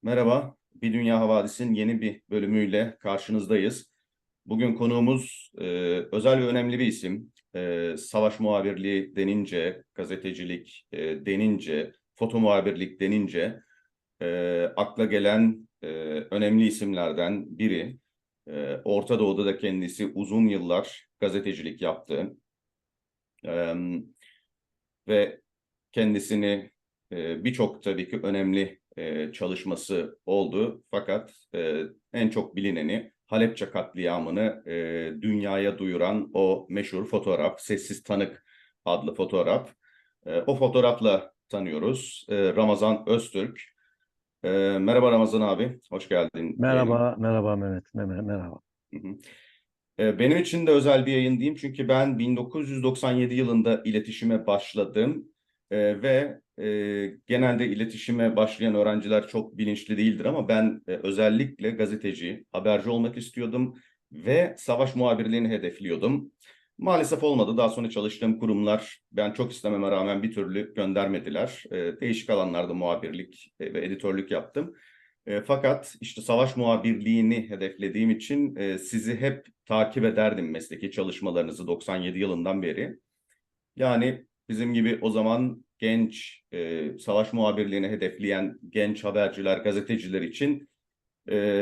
Merhaba, Bir Dünya Havadis'in yeni bir bölümüyle karşınızdayız. Bugün konuğumuz özel ve önemli bir isim. Savaş muhabirliği denince, gazetecilik denince, foto muhabirlik denince akla gelen önemli isimlerden biri. Orta Doğu'da da kendisi uzun yıllar gazetecilik yaptı. E, ve kendisini birçok tabii ki önemli çalışması oldu. Fakat en çok bilineni Halepçe katliamını dünyaya duyuran o meşhur fotoğraf, Sessiz Tanık adlı fotoğraf. O fotoğrafla tanıyoruz. Ramazan Öztürk. Merhaba Ramazan abi, hoş geldin yayınıma. Merhaba, merhaba Mehmet, merhaba. Hı hı. Benim için de özel bir yayın diyeyim çünkü ben 1997 yılında iletişime başladım. Ve genelde iletişime başlayan öğrenciler çok bilinçli değildir ama ben özellikle gazeteci, haberci olmak istiyordum ve savaş muhabirliğini hedefliyordum. Maalesef olmadı. Daha sonra çalıştığım kurumlar ben çok istememe rağmen bir türlü göndermediler. Değişik alanlarda muhabirlik ve editörlük yaptım. Fakat işte savaş muhabirliğini hedeflediğim için sizi hep takip ederdim mesleki çalışmalarınızı 97 yılından beri. Yani bizim gibi o zaman genç savaş muhabirliğini hedefleyen genç haberciler, gazeteciler için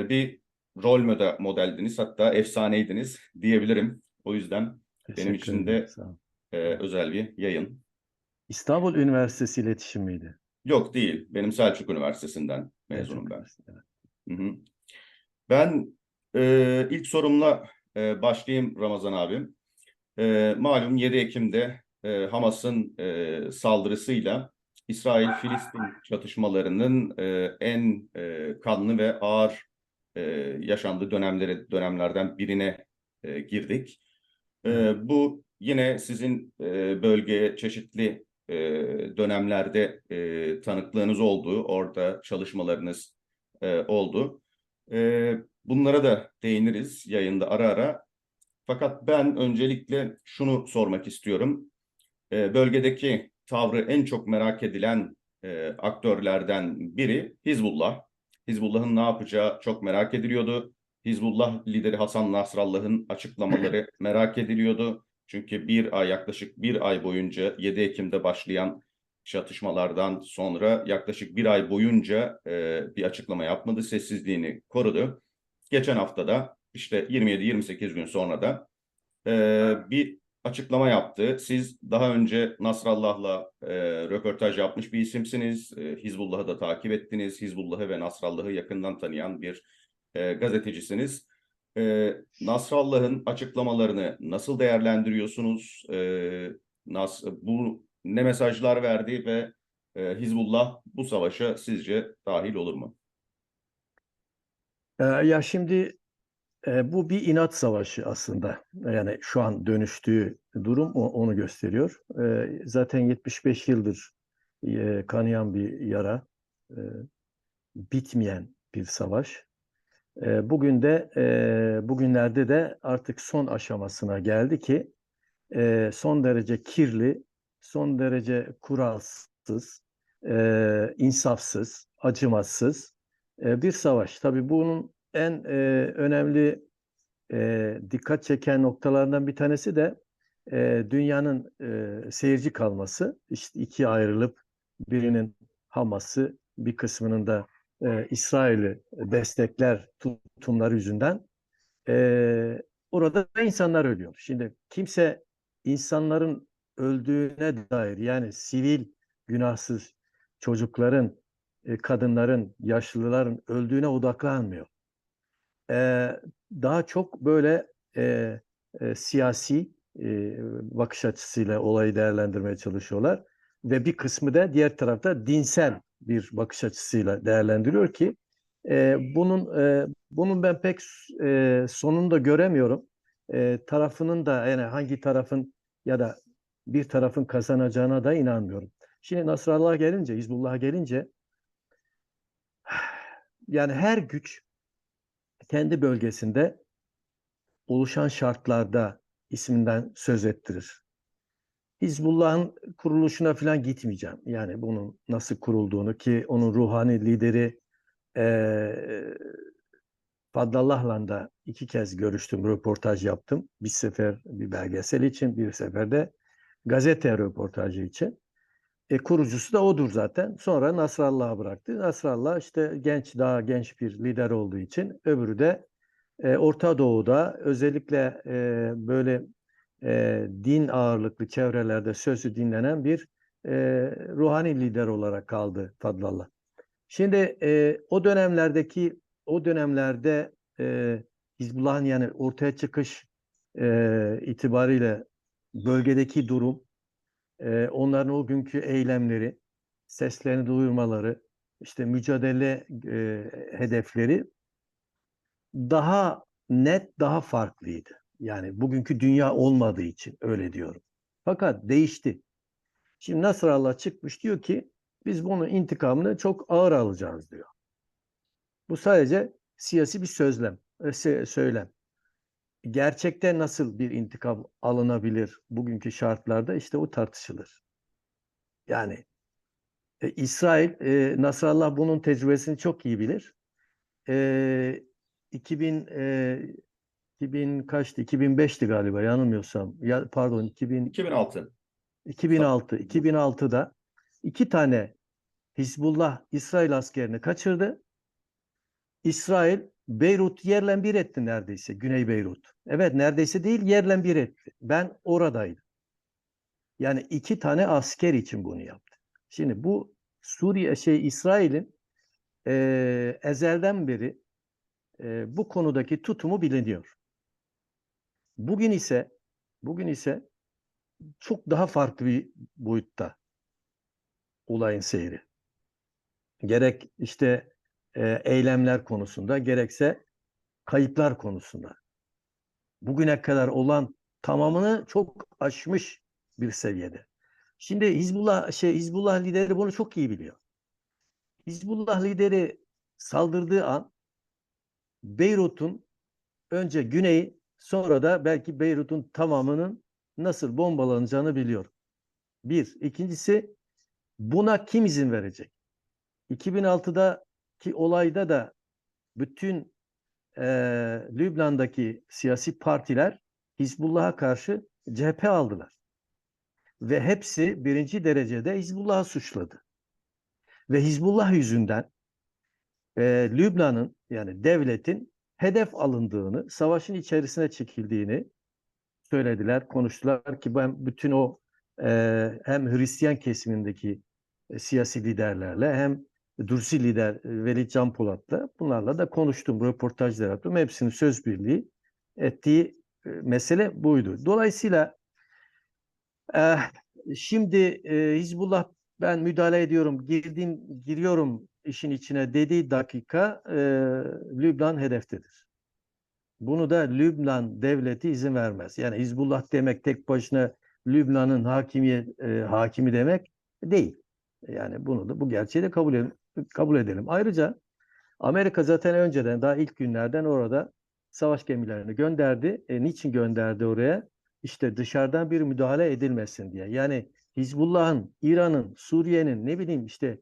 bir rol modeldiniz, hatta efsaneydiniz diyebilirim. O yüzden benim Teşekkür için ederim, de sağ olun. Sağ olun. özel bir yayın. İstanbul Üniversitesi İletişim miydi? Yok değil, benim Selçuk Üniversitesi'nden mezunum Selçuk ben. Üniversitesi. Evet. Hı hı. Ben ilk sorumla başlayayım Ramazan abim. Malum 7 Ekim'de Hamas'ın saldırısıyla İsrail-Filistin çatışmalarının en kanlı ve ağır e, yaşandığı dönemlerden birine girdik. Evet. Bu yine sizin bölgeye çeşitli dönemlerde tanıklığınız oldu, orada çalışmalarınız oldu. Bunlara da değiniriz yayında ara ara. Fakat ben öncelikle şunu sormak istiyorum. Bölgedeki tavrı en çok merak edilen aktörlerden biri Hizbullah. Hizbullah'ın ne yapacağı çok merak ediliyordu. Hizbullah lideri Hasan Nasrallah'ın açıklamaları merak ediliyordu. Çünkü yaklaşık bir ay boyunca 7 Ekim'de başlayan çatışmalardan sonra yaklaşık bir ay boyunca bir açıklama yapmadı, sessizliğini korudu. Geçen hafta da işte 27-28 gün sonra da bir açıklama yaptı. Siz daha önce Nasrallah'la röportaj yapmış bir isimsiniz. Hizbullah'ı da takip ettiniz. Hizbullah'ı ve Nasrallah'ı yakından tanıyan bir gazetecisiniz. Nasrallah'ın açıklamalarını nasıl değerlendiriyorsunuz? Bu ne mesajlar verdi ve Hizbullah bu savaşa sizce dahil olur mu? Ya şimdi bu bir inat savaşı aslında. Yani şu an dönüştüğü durum onu gösteriyor. Zaten 75 yıldır kanayan bir yara, e, bitmeyen bir savaş. Bugünlerde de artık son aşamasına geldi ki son derece kirli, son derece kuralsız, insafsız, acımasız bir savaş. Tabii bunun en önemli dikkat çeken noktalarından bir tanesi de dünyanın seyirci kalması. İşte ikiye ayrılıp birinin Hamas'ı, bir kısmının da İsrail'i destekler tutumları yüzünden orada insanlar ölüyor. Şimdi kimse insanların öldüğüne dair, yani sivil günahsız çocukların, kadınların, yaşlıların öldüğüne odaklanmıyor. Ee, Daha çok böyle siyasi bakış açısıyla olayı değerlendirmeye çalışıyorlar. Ve bir kısmı da diğer tarafta dinsel bir bakış açısıyla değerlendiriyor ki bunun ben pek sonunu da göremiyorum. Tarafının da, yani hangi tarafın ya da bir tarafın kazanacağına da inanmıyorum. Şimdi Nasrallah gelince, Hizbullah'a gelince, yani her güç kendi bölgesinde oluşan şartlarda isminden söz ettirir. Hizbullah'ın kuruluşuna falan gitmeyeceğim. Yani bunun nasıl kurulduğunu, ki onun ruhani lideri Ee, Fadlallah'la da 2 kez görüştüm, röportaj yaptım. Bir sefer bir belgesel için, bir sefer de gazete röportajı için. Kurucusu da odur zaten. Sonra Nasrallah'ı bıraktı. Nasrallah işte daha genç bir lider olduğu için, öbürü de Orta Doğu'da özellikle böyle din ağırlıklı çevrelerde sözü dinlenen bir ruhani lider olarak kaldı Fadlallah. Şimdi o dönemlerde Hizbullah'ın yani ortaya çıkış itibariyle bölgedeki durum, onların o günkü eylemleri, seslerini duyurmaları, işte mücadele hedefleri daha net, daha farklıydı. Yani bugünkü dünya olmadığı için öyle diyorum. Fakat değişti. Şimdi Nasrallah çıkmış diyor ki biz bunun intikamını çok ağır alacağız diyor. Bu sadece siyasi bir söylem. Gerçekte nasıl bir intikam alınabilir bugünkü şartlarda, işte o tartışılır. Yani İsrail, Nasrallah bunun tecrübesini çok iyi bilir. E, 2000 2000 kaçtı? 2005'ti galiba yanılmıyorsam. Ya pardon 2006. 2006'da 2 tane Hizbullah İsrail askerini kaçırdı. İsrail Beyrut yerle bir etti neredeyse. Güney Beyrut. Evet, neredeyse değil, yerle bir etti. Ben oradaydım. Yani 2 tane asker için bunu yaptı. Şimdi bu İsrail'in ezelden beri bu konudaki tutumu biliniyor. Bugün ise bugün ise çok daha farklı bir boyutta olayın seyri. Gerek işte eylemler konusunda, gerekse kayıplar konusunda. Bugüne kadar olan tamamını çok aşmış bir seviyede. Şimdi Hizbullah lideri bunu çok iyi biliyor. Hizbullah lideri saldırdığı an Beyrut'un önce güneyi, sonra da belki Beyrut'un tamamının nasıl bombalanacağını biliyor. Bir. İkincisi, buna kim izin verecek? 2006'daki olayda da bütün Lübnan'daki siyasi partiler Hizbullah'a karşı cephe aldılar. Ve hepsi birinci derecede Hizbullah'ı suçladı. Ve Hizbullah yüzünden Lübnan'ın, yani devletin hedef alındığını, savaşın içerisine çekildiğini söylediler, konuştular ki ben bütün o hem Hristiyan kesimindeki siyasi liderlerle hem Dursi lider Velid Can Polat'la, bunlarla da konuştum, röportajlar yaptım. Hepsinin söz birliği ettiği mesele buydu. Dolayısıyla e, şimdi Hizbullah ben müdahale ediyorum, giriyorum işin içine dediği dakika Lübnan hedeftedir. Bunu da Lübnan devleti izin vermez. Yani Hizbullah demek tek başına Lübnan'ın hakimi demek değil. Yani bu gerçeği de kabul edelim. Ayrıca Amerika zaten önceden, daha ilk günlerden orada savaş gemilerini gönderdi. Niçin gönderdi oraya? İşte dışarıdan bir müdahale edilmesin diye. Yani Hizbullah'ın, İran'ın, Suriye'nin, ne bileyim işte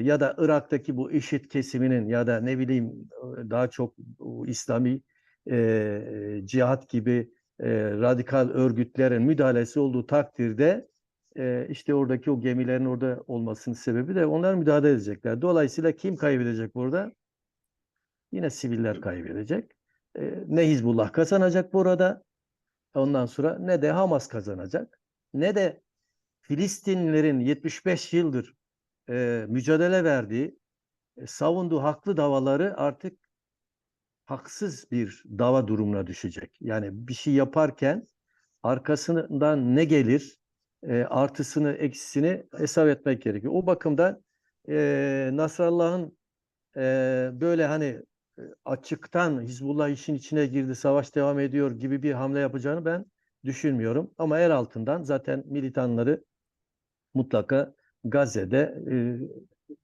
ya da Irak'taki bu IŞİD kesiminin ya da ne bileyim daha çok İslami cihat gibi radikal örgütlerin müdahalesi olduğu takdirde işte oradaki o gemilerin orada olmasının sebebi de onlar müdahale edecekler. Dolayısıyla kim kaybedecek burada? Yine siviller kaybedecek. Ne Hizbullah kazanacak burada, ondan sonra ne de Hamas kazanacak, ne de Filistinlilerin 75 yıldır mücadele verdiği, savunduğu haklı davaları artık haksız bir dava durumuna düşecek. Yani bir şey yaparken arkasından ne gelir, artısını, eksisini hesap etmek gerekiyor. O bakımdan Nasrallah'ın böyle hani açıktan Hizbullah işin içine girdi, savaş devam ediyor gibi bir hamle yapacağını ben düşünmüyorum. Ama el altından zaten militanları mutlaka Gazze'de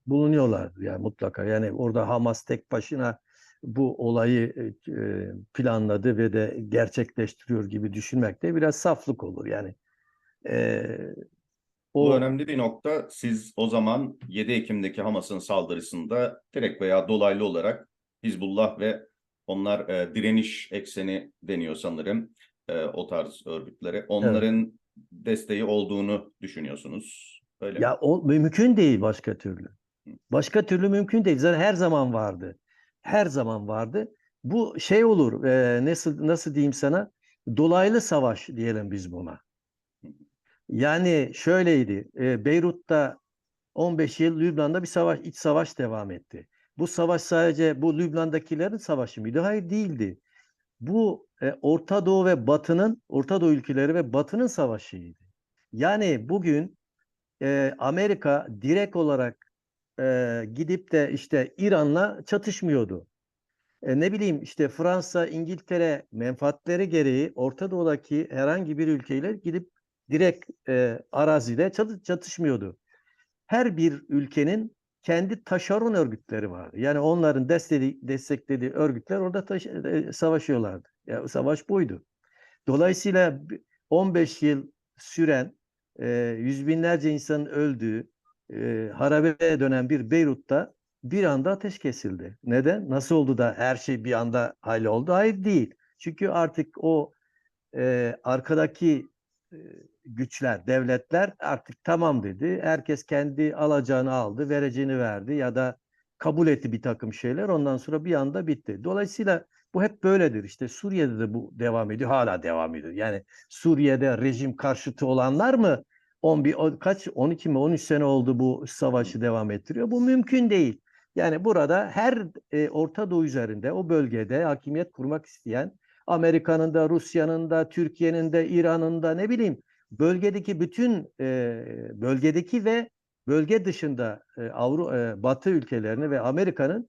bulunuyorlar yani mutlaka. Yani orada Hamas tek başına bu olayı planladı ve de gerçekleştiriyor gibi düşünmek de biraz saflık olur. Yani e, Bu O önemli bir nokta. Siz o zaman 7 Ekim'deki Hamas'ın saldırısında direkt veya dolaylı olarak Hizbullah ve onlar direniş ekseni deniyor sanırım, o tarz örgütlere. evet. Onların desteği olduğunu düşünüyorsunuz. Öyle mi? Ya o mümkün değil başka türlü. Başka türlü mümkün değil. Zaten her zaman vardı. Her zaman vardı. Bu şey olur. Nasıl diyeyim sana? Dolaylı savaş diyelim biz buna. Yani şöyleydi. Beyrut'ta 15 yıl Lübnan'da bir savaş, iç savaş devam etti. Bu savaş sadece bu Lübnan'dakilerin savaşı mıydı? Hayır, değildi. Bu Orta Doğu ve Batı'nın, Orta Doğu ülkeleri ve Batı'nın savaşıydı. Yani bugün Amerika direkt olarak gidip de işte İran'la çatışmıyordu. Ne bileyim işte Fransa, İngiltere menfaatleri gereği Orta Doğu'daki herhangi bir ülkeyle gidip direkt arazide çatışmıyordu. Her bir ülkenin kendi taşeron örgütleri vardı. Yani onların desteklediği örgütler orada savaşıyorlardı. Ya, savaş buydu. Dolayısıyla 15 yıl süren, yüz binlerce insanın öldüğü, harabeye dönen bir Beyrut'ta bir anda ateş kesildi. Neden? Nasıl oldu da her şey bir anda halloldu? Hayır, değil. Çünkü artık o arkadaki e, güçler, devletler artık tamam dedi. Herkes kendi alacağını aldı, vereceğini verdi ya da kabul etti bir takım şeyler. Ondan sonra bir anda bitti. Dolayısıyla bu hep böyledir. İşte Suriye'de de bu devam ediyor, hala devam ediyor. Yani Suriye'de rejim karşıtı olanlar mı 11 kaç 12 mi 13 sene oldu bu savaşı devam ettiriyor? Bu mümkün değil. Yani burada her Orta Doğu üzerinde o bölgede hakimiyet kurmak isteyen Amerika'nın da, Rusya'nın da, Türkiye'nin de, İran'ın da ne bileyim bölgedeki bütün bölgedeki ve bölge dışında Batı ülkelerini ve Amerika'nın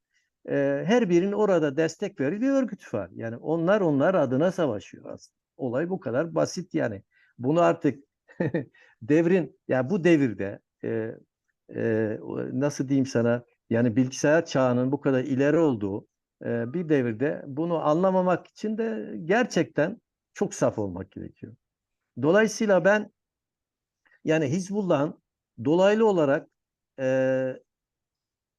her birinin orada destek verdiği bir örgüt var. Yani onlar adına savaşıyor aslında. Olay bu kadar basit yani. Bunu artık yani bu devirde nasıl diyeyim sana yani bilgisayar çağının bu kadar ileri olduğu bir devirde bunu anlamamak için de gerçekten çok saf olmak gerekiyor. Dolayısıyla ben yani Hizbullah'ın dolaylı olarak e,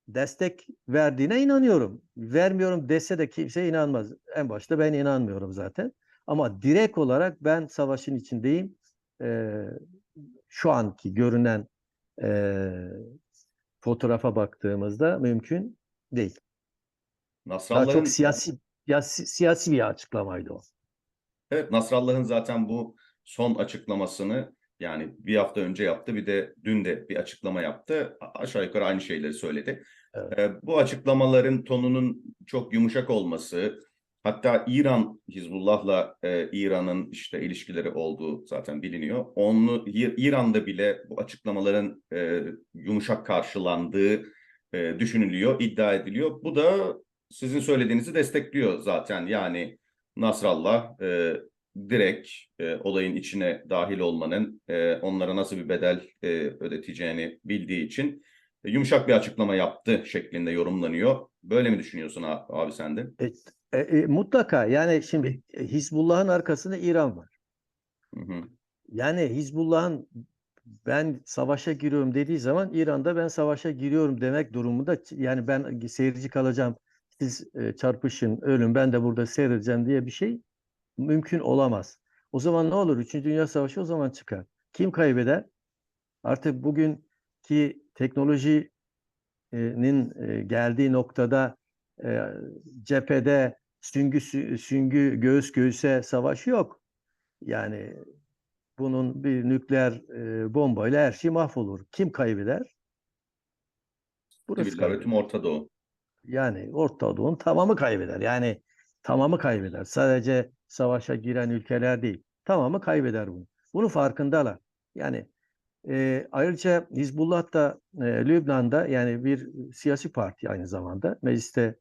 destek verdiğine inanıyorum. Vermiyorum dese de kimse inanmaz. En başta ben inanmıyorum zaten. Ama direkt olarak ben savaşın içindeyim. E, Şu anki görünen e, fotoğrafa baktığımızda mümkün değil. Daha çok Nasrallah'ın siyasi bir açıklamaydı o. Evet, Nasrallah'ın zaten bu son açıklamasını, yani bir hafta önce yaptı, bir de dün de bir açıklama yaptı. Aşağı yukarı aynı şeyleri söyledi. Evet. Bu açıklamaların tonunun çok yumuşak olması, hatta Hizbullah'la İran'ın işte ilişkileri olduğu zaten biliniyor. İran'da bile bu açıklamaların yumuşak karşılandığı düşünülüyor, iddia ediliyor. Bu da sizin söylediğinizi destekliyor zaten. Yani Nasrallah direkt olayın içine dahil olmanın onlara nasıl bir bedel ödeteceğini bildiği için yumuşak bir açıklama yaptı şeklinde yorumlanıyor. Böyle mi düşünüyorsun abi sen de? Mutlaka yani şimdi Hizbullah'ın arkasında İran var. Hı hı. Yani Hizbullah'ın ben savaşa giriyorum dediği zaman İran'da ben savaşa giriyorum demek durumunda yani ben seyirci kalacağım siz çarpışın ölün ben de burada seyredeceğim diye bir şey mümkün olamaz. O zaman ne olur? Üçüncü Dünya Savaşı o zaman çıkar. Kim kaybeder? Artık bugünkü teknolojinin geldiği noktada e, cephede süngü göğüs göğüse savaş yok. Yani bunun bir nükleer bombayla her şey mahvolur. Kim kaybeder? Burası Siviller ve tüm kaybeder. Orta Doğu. Yani Orta Doğu'nun tamamı kaybeder. Yani tamamı kaybeder. Sadece savaşa giren ülkeler değil. Tamamı kaybeder bunu. Bunun farkındalar. Yani ayrıca Hizbullah da Lübnan'da yani bir siyasi parti aynı zamanda. Mecliste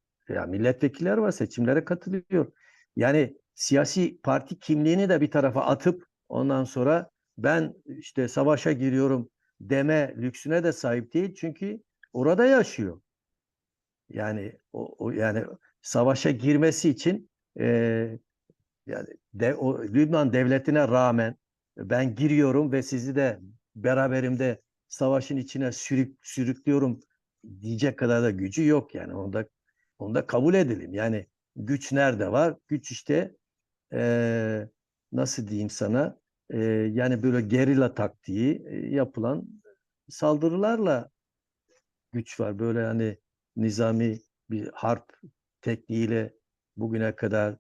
milletvekilleri var, seçimlere katılıyor. Yani siyasi parti kimliğini de bir tarafa atıp ondan sonra ben işte savaşa giriyorum deme lüksüne de sahip değil. Çünkü orada yaşıyor. Yani yani savaşa girmesi için yani o Lübnan devletine rağmen ben giriyorum ve sizi de beraberimde savaşın içine sürüklüyorum diyecek kadar da gücü yok yani. Onda kabul edelim. Yani güç nerede var? Güç işte nasıl diyeyim sana, yani böyle gerilla taktiği yapılan saldırılarla güç var. Böyle hani nizami bir harp tekniğiyle bugüne kadar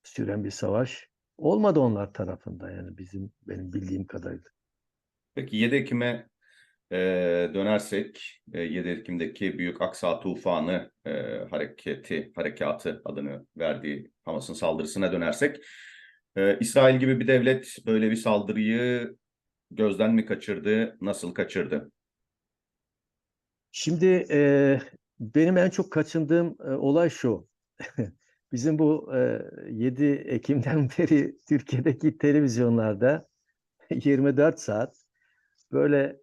süren bir savaş olmadı onlar tarafında, yani benim bildiğim kadarıyla. Peki 7 Ekim'e e, dönersek, 7 Ekim'deki Büyük Aksa Tufanı harekatı adını verdiği Hamas'ın saldırısına dönersek, İsrail gibi bir devlet böyle bir saldırıyı gözden mi kaçırdı, nasıl kaçırdı? Şimdi benim en çok kaçındığım olay şu. Bizim bu 7 Ekim'den beri Türkiye'deki televizyonlarda 24 saat böyle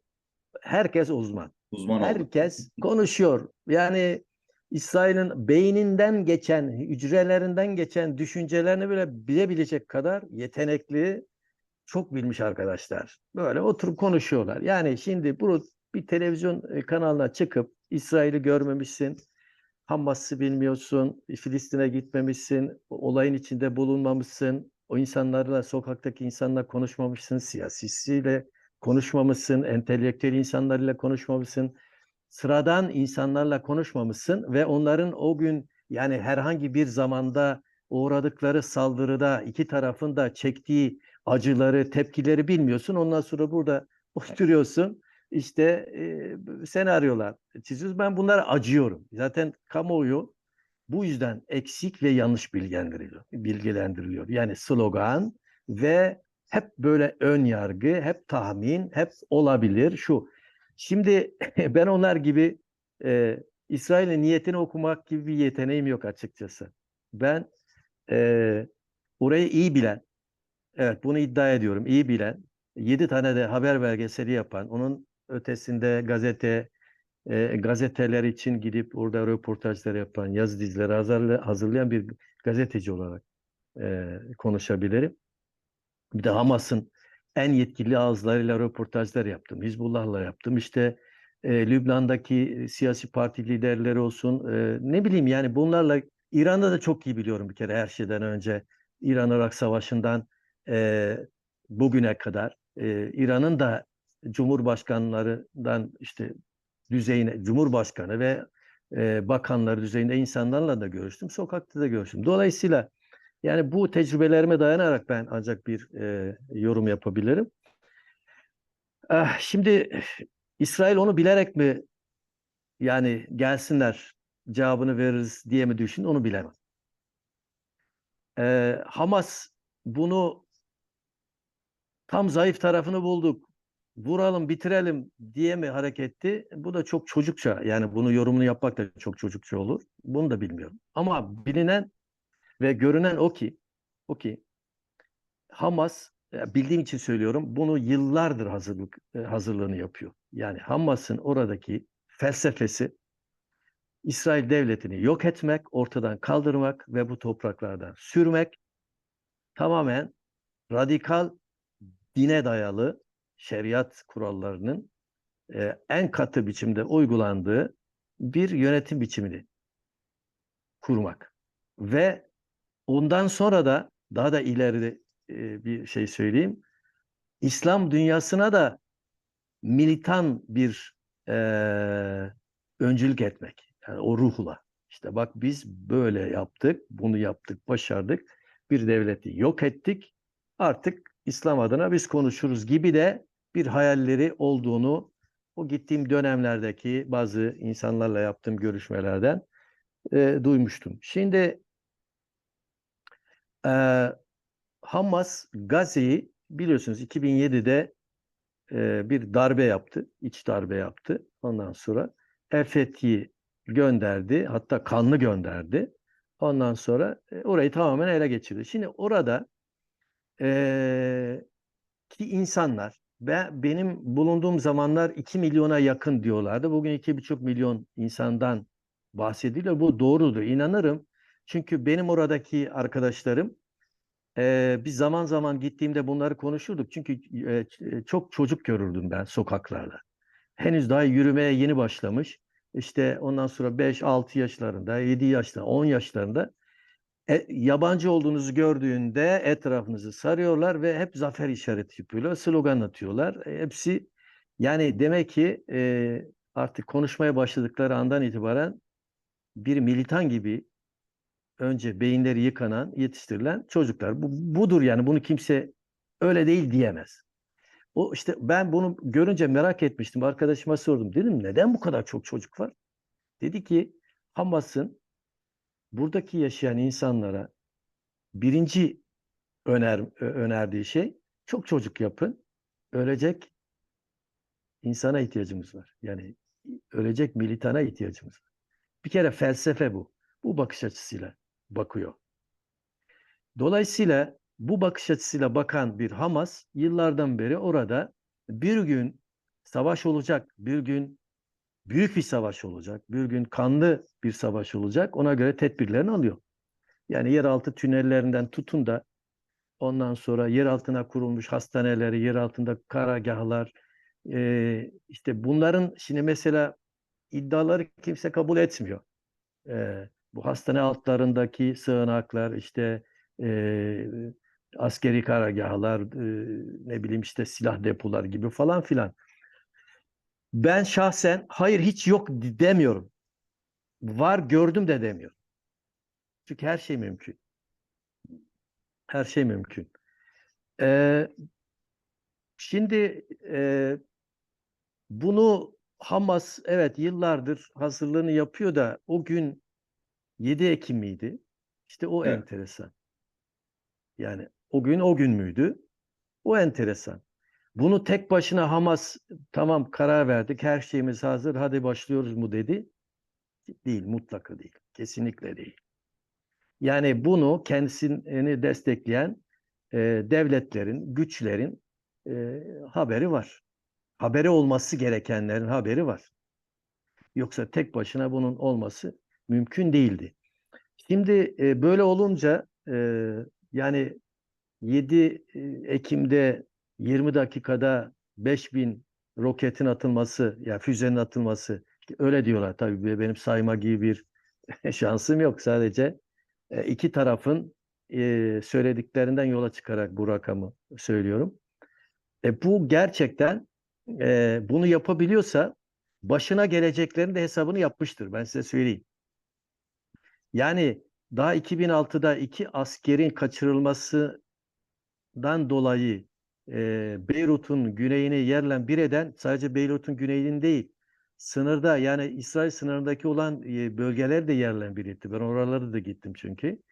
herkes uzman. Uzman oldu. Herkes konuşuyor. Yani İsrail'in beyninden geçen, hücrelerinden geçen düşüncelerini bile bilebilecek kadar yetenekli, çok bilmiş arkadaşlar. Böyle oturup konuşuyorlar. Yani şimdi bu bir televizyon kanalına çıkıp İsrail'i görmemişsin, Hamas'ı bilmiyorsun, Filistin'e gitmemişsin, olayın içinde bulunmamışsın, o insanlarla, sokaktaki insanlarla konuşmamışsın, siyasisiyle konuşmamışsın, entelektüel insanlarla konuşmamışsın, sıradan insanlarla konuşmamışsın ve onların o gün, yani herhangi bir zamanda uğradıkları saldırıda iki tarafın da çektiği acıları, tepkileri bilmiyorsun. Ondan sonra burada oturuyorsun. İşte senaryolar çiziyoruz. Ben bunlara acıyorum. Zaten kamuoyu bu yüzden eksik ve yanlış bilgilendiriliyor. Yani slogan ve hep böyle ön yargı, hep tahmin, hep olabilir şu. Şimdi ben onlar gibi İsrail'in niyetini okumak gibi bir yeteneğim yok açıkçası. Ben e, orayı iyi bilen, evet bunu iddia ediyorum, iyi bilen, 7 tane de haber belgeseli yapan, onun ötesinde gazeteler için gidip orada röportajlar yapan, yazı dizileri hazırlayan bir gazeteci olarak konuşabilirim. Bir de Hamas'ın en yetkili ağızlarıyla röportajlar yaptım. Hizbullah'la yaptım. İşte Lübnan'daki siyasi parti liderleri olsun. Ne bileyim yani bunlarla İran'da da çok iyi biliyorum bir kere her şeyden önce. İran-Irak Savaşı'ndan e, bugüne kadar İran'ın da cumhurbaşkanlarından işte düzeyine, cumhurbaşkanı ve bakanları düzeyinde insanlarla da görüştüm. Sokakta da görüştüm. Dolayısıyla yani bu tecrübelerime dayanarak ben ancak bir yorum yapabilirim. Şimdi İsrail onu bilerek mi, yani gelsinler cevabını veririz diye mi düşün, onu bilemem. Hamas bunu tam zayıf tarafını bulduk, vuralım bitirelim diye mi hareket etti? Bu da çok çocukça, yani bunu yorumunu yapmak da çok çocukça olur. Bunu da bilmiyorum. Ama bilinen ve görünen o ki Hamas, bildiğim için söylüyorum, bunu yıllardır hazırlığını yapıyor. Yani Hamas'ın oradaki felsefesi İsrail devletini yok etmek, ortadan kaldırmak ve bu topraklardan sürmek, tamamen radikal dine dayalı şeriat kurallarının en katı biçimde uygulandığı bir yönetim biçimini kurmak. Ve ondan sonra da daha da ileride bir şey söyleyeyim. İslam dünyasına da militan bir öncülük etmek. Yani o ruhla. İşte bak biz böyle yaptık, bunu yaptık, başardık. Bir devleti yok ettik. Artık İslam adına biz konuşuruz gibi de bir hayalleri olduğunu o gittiğim dönemlerdeki bazı insanlarla yaptığım görüşmelerden duymuştum. Şimdi e, Hamas Gazze'yi biliyorsunuz 2007'de bir darbe yaptı, iç darbe yaptı. Ondan sonra El-Fethi'yi gönderdi, hatta kanlı gönderdi. Ondan sonra orayı tamamen ele geçirdi. Şimdi orada ki insanlar, benim bulunduğum zamanlar 2 milyona yakın diyorlardı. Bugün 2,5 milyon insandan bahsediliyor. Bu doğrudur, inanırım. Çünkü benim oradaki arkadaşlarım Bir zaman zaman gittiğimde bunları konuşurduk. Çünkü çok çocuk görürdüm ben sokaklarda. Henüz daha yürümeye yeni başlamış. İşte ondan sonra 5-6 yaşlarında, 7 yaşlarında, 10 yaşlarında yabancı olduğunuzu gördüğünde etrafınızı sarıyorlar ve hep zafer işareti yapıyorlar, slogan atıyorlar. Hepsi yani demek ki artık konuşmaya başladıkları andan itibaren bir militan gibi önce beyinleri yıkanan, yetiştirilen çocuklar. Budur yani bunu kimse öyle değil diyemez. O işte ben bunu görünce merak etmiştim. Arkadaşıma sordum. Dedim neden bu kadar çok çocuk var? Dedi ki Hamas'ın buradaki yaşayan insanlara birinci önerdiği şey çok çocuk yapın. Ölecek insana ihtiyacımız var. Yani ölecek militana ihtiyacımız var. Bir kere felsefe bu. Bu bakış açısıyla bakıyor. Dolayısıyla bu bakış açısıyla bakan bir Hamas yıllardan beri orada bir gün savaş olacak, bir gün büyük bir savaş olacak, bir gün kanlı bir savaş olacak. Ona göre tedbirlerini alıyor. Yani yeraltı tünellerinden tutun da ondan sonra yer altına kurulmuş hastaneleri, yer altında karargahlar, işte bunların şimdi mesela iddiaları kimse kabul etmiyor. Bu hastane altlarındaki sığınaklar, işte e, askeri karargahlar, ne bileyim işte silah depolar gibi falan filan. Ben şahsen hayır hiç yok demiyorum. Var gördüm de demiyorum. Çünkü her şey mümkün. Her şey mümkün. Ee, şimdi bunu Hamas evet yıllardır hazırlığını yapıyor da o gün 7 Ekim miydi? İşte o Evet. enteresan. Yani o gün o gün müydü? O enteresan. Bunu tek başına Hamas tamam karar verdik her şeyimiz hazır hadi başlıyoruz mu dedi. Değil mutlaka değil. Kesinlikle değil. Yani bunu kendisini destekleyen devletlerin, güçlerin haberi var. Haberi olması gerekenlerin haberi var. Yoksa tek başına bunun olması mümkün değildi. Şimdi böyle olunca yani 7 Ekim'de 20 dakikada 5.000 roketin atılması, ya füzenin atılması, işte öyle diyorlar tabii benim sayma gibi bir şansım yok. Sadece iki tarafın söylediklerinden yola çıkarak bu rakamı söylüyorum. Bu gerçekten bunu yapabiliyorsa başına geleceklerin de hesabını yapmıştır. Ben size söyleyeyim. Yani daha 2006'da iki askerin kaçırılmasından dolayı Beyrut'un güneyini yerle bir eden sadece Beyrut'un güneyini değil sınırda yani İsrail sınırındaki olan bölgeler de yerle bir etti. Ben oralara da gittim çünkü.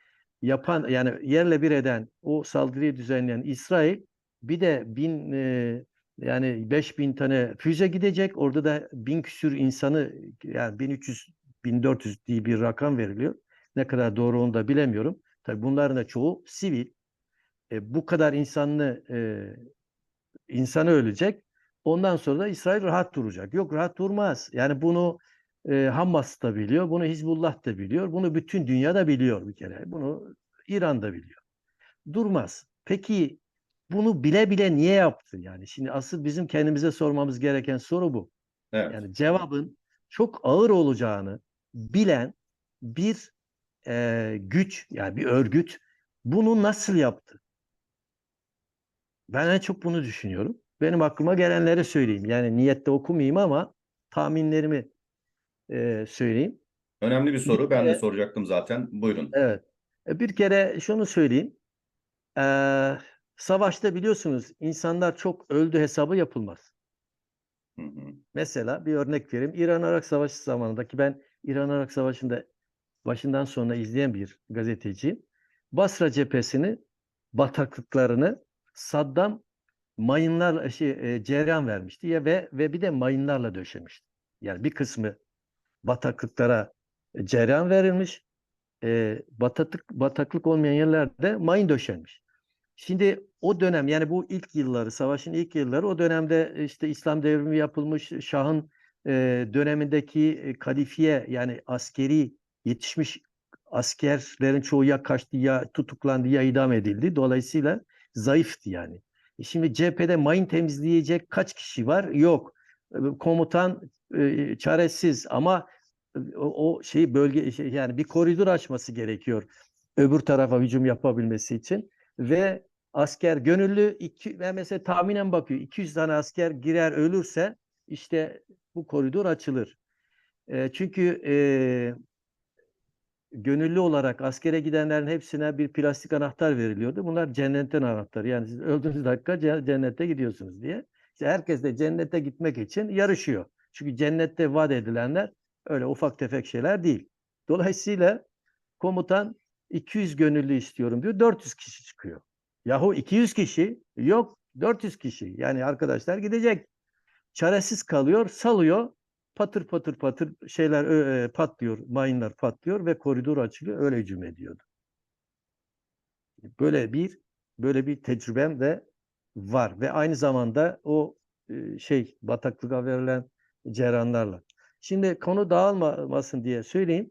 Yapan yani yerle bir eden o saldırıyı düzenleyen İsrail bir de yani 5.000 tane füze gidecek. Orada da 1.000 küsür insanı yani 1.300 1.400 diye bir rakam veriliyor. Ne kadar doğru onu da bilemiyorum. Tabii bunların da çoğu sivil. Bu kadar insanı ölecek. Ondan sonra da İsrail rahat duracak. Yok rahat durmaz. Yani bunu Hamas da biliyor. Bunu Hizbullah da biliyor. Bunu bütün dünya da biliyor bir kere. Bunu İran da biliyor. Durmaz. Peki bunu bile bile niye yaptı? Yani şimdi asıl bizim kendimize sormamız gereken soru bu. Evet. Yani cevabın çok ağır olacağını bilen bir güç yani bir örgüt bunu nasıl yaptı? Ben en çok bunu düşünüyorum. Benim aklıma gelenleri söyleyeyim. Yani niyette okumayayım ama tahminlerimi söyleyeyim. Önemli bir Bir soru. Ben de kere soracaktım zaten. Buyurun. evet. Bir kere şunu söyleyeyim. Savaşta biliyorsunuz insanlar çok öldü hesabı yapılmaz. Hı hı. Mesela bir örnek vereyim. İran-Irak Savaşı zamanındaki ben İran-Irak Savaşı'nda başından sonuna izleyen bir gazeteciyim. Basra cephesini bataklıklarını Saddam mayınlarla cereyan vermişti ya ve bir de mayınlarla döşemişti. Yani bir kısmı bataklıklara cereyan verilmiş, bataklık olmayan yerlerde mayın döşenmiş. Şimdi o dönem yani bu ilk yılları, savaşın ilk yılları o dönemde işte İslam devrimi yapılmış, Şah'ın dönemindeki kalifiye yani askeri yetişmiş askerlerin çoğu ya kaçtı ya tutuklandı ya idam edildi. Dolayısıyla zayıftı yani. Şimdi cephede mayın temizleyecek kaç kişi var? Yok. Komutan çaresiz ama o şey bölge yani bir koridor açması gerekiyor öbür tarafa hücum yapabilmesi için ve asker gönüllü ve mesela tahminen bakıyor 200 tane asker girer ölürse işte bu koridor açılır. Çünkü gönüllü olarak askere gidenlerin hepsine bir plastik anahtar veriliyordu. Bunlar cennetten anahtar. Yani siz öldüğünüz dakika cennete gidiyorsunuz diye. İşte herkes de cennete gitmek için yarışıyor. Çünkü cennette vaat edilenler öyle ufak tefek şeyler değil. Dolayısıyla komutan 200 gönüllü istiyorum diyor. 400 kişi çıkıyor. Yahu 200 kişi yok 400 kişi. Yani arkadaşlar gidecek. Çaresiz kalıyor, salıyor. Patır patır patır şeyler patlıyor, mayınlar patlıyor ve koridor açılıyor. Öyle hücum ediyordu. Böyle bir böyle bir tecrübem de var ve aynı zamanda o bataklığa verilen cerranlarla. Şimdi konu dağılmasın diye söyleyeyim.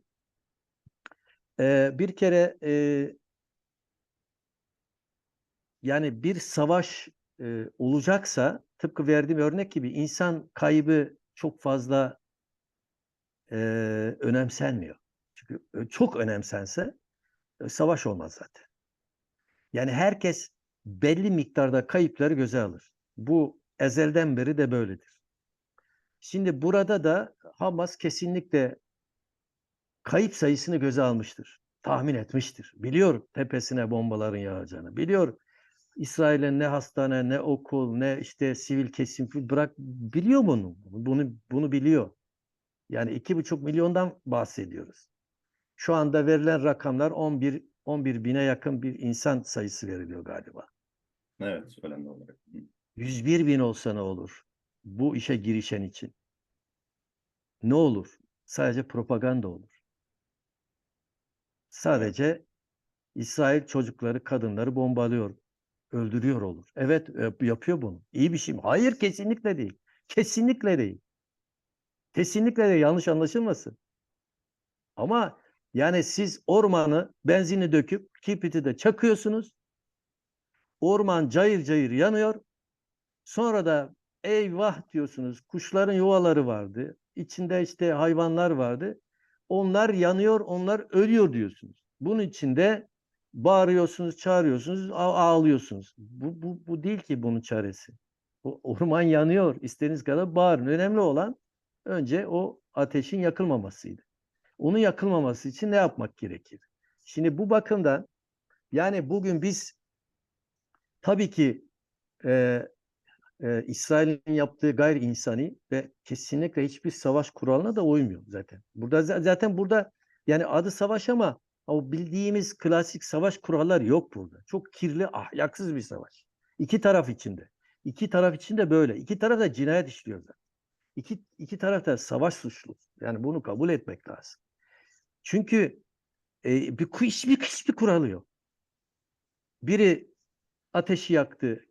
Bir kere yani bir savaş olacaksa tıpkı verdiğim örnek gibi insan kaybı çok fazla önemsenmiyor. Çünkü çok önemsense savaş olmaz zaten. Yani herkes belli miktarda kayıpları göze alır. Bu ezelden beri de böyledir. Şimdi burada da Hamas kesinlikle kayıp sayısını göze almıştır. Tahmin etmiştir. Biliyor tepesine bombaların yağacağını. Biliyor İsrail'in ne hastane, ne okul, ne işte sivil kesim biliyor bunu. Bunu biliyor. Yani 2,5 milyondan bahsediyoruz. Şu anda verilen rakamlar 11 bine yakın bir insan sayısı veriliyor galiba. Evet, önemli olarak. 101 bin olsa ne olur? Bu işe girişen için. Ne olur? Sadece propaganda olur. Evet. Sadece İsrail çocukları, kadınları bombalıyor, öldürüyor olur. Evet, yapıyor bunu. İyi bir şey mi? Hayır, kesinlikle değil. Kesinlikle değil. Kesinlikle değil. Yanlış anlaşılmasın. Ama yani siz ormanı benzini döküp kibriti de çakıyorsunuz. Orman cayır cayır yanıyor. Sonra da eyvah diyorsunuz. Kuşların yuvaları vardı. İçinde işte hayvanlar vardı. Onlar yanıyor, onlar ölüyor diyorsunuz. Bunun içinde bağırıyorsunuz, çağırıyorsunuz, ağlıyorsunuz. Bu değil ki bunun çaresi. O orman yanıyor. İstediğiniz kadar bağırın. Önemli olan önce o ateşin yakılmamasıydı. Onun yakılmaması için ne yapmak gerekir? Şimdi bu bakımdan yani bugün biz tabii ki e, İsrail'in yaptığı gayri insani ve kesinlikle hiçbir savaş kuralına da uymuyor zaten. Burada yani adı savaş ama o bildiğimiz klasik savaş kuralları yok burada. Çok kirli, ahlaksız bir savaş. İki taraf içinde. İki taraf içinde böyle. İki taraf da cinayet işliyor zaten. İki taraf da savaş suçlu. Yani bunu kabul etmek lazım. Çünkü hiçbir kuralı yok. Biri ateşi yaktı,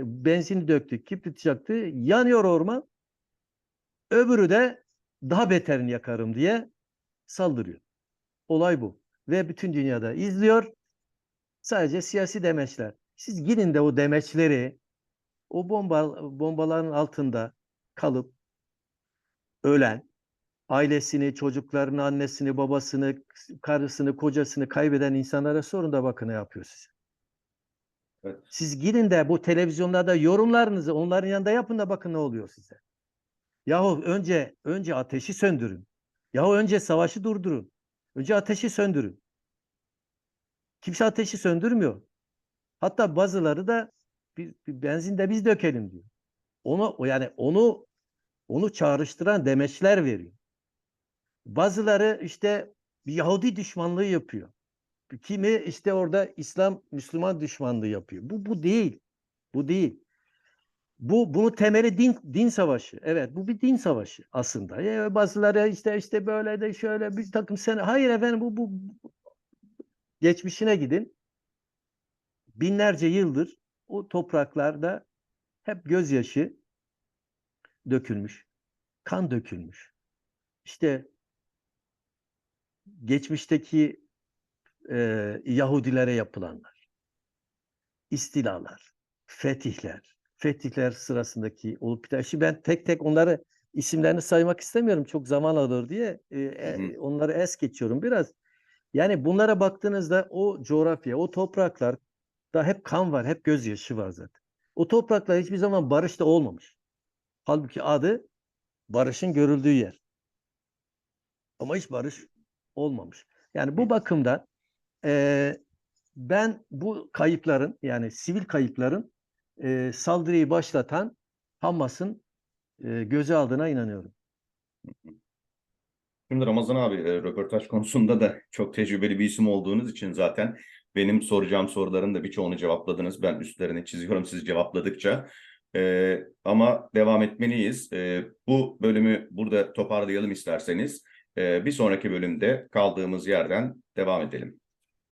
benzini döktü, kibriti çaktı, yanıyor orman. Öbürü de daha beterini yakarım diye saldırıyor. Olay bu. Ve bütün dünyada izliyor. Sadece siyasi demeçler. Siz gidin de o demeçleri o bombaların altında kalıp ölen, ailesini, çocuklarını, annesini, babasını, karısını, kocasını kaybeden insanlara sorun da bakın ne yapıyor size. Evet. Siz gidin de bu televizyonlarda yorumlarınızı onların yanında yapın da bakın ne oluyor size. Yahu önce ateşi söndürün. Yahu önce savaşı durdurun. Önce ateşi söndürün. Kimse ateşi söndürmüyor. Hatta bazıları da bir benzin de biz dökelim diyor. Onu çağrıştıran demeçler veriyor. Bazıları işte bir Yahudi düşmanlığı yapıyor. Kimi işte orada İslam Müslüman düşmanlığı yapıyor. Bu değil. Bu değil. Bunun temeli din savaşı. Evet, bu bir din savaşı aslında. Bazıları işte böyle de şöyle bir takım hayır efendim bu geçmişine gidin. Binlerce yıldır o topraklarda hep gözyaşı dökülmüş, kan dökülmüş. İşte geçmişteki Yahudilere yapılanlar, istilalar, fetihler sırasındaki olup biten. Şimdi ben tek tek onları isimlerini saymak istemiyorum. Çok zaman alır diye Hı hı. onları es geçiyorum biraz. Yani bunlara baktığınızda o coğrafya, o topraklar da hep kan var, hep gözyaşı var zaten. O topraklar hiçbir zaman barışta olmamış. Halbuki adı barışın görüldüğü yer. Ama hiç barış olmamış. Yani bu bakımdan e, ben bu kayıpların yani sivil kayıpların saldırıyı başlatan Hamas'ın göze aldığına inanıyorum. Şimdi Ramazan abi röportaj konusunda da çok tecrübeli bir isim olduğunuz için zaten benim soracağım soruların da birçoğunu cevapladınız. Ben üstlerine çiziyorum siz cevapladıkça. Ama devam etmeliyiz. Bu bölümü burada toparlayalım isterseniz. Bir sonraki bölümde kaldığımız yerden devam edelim.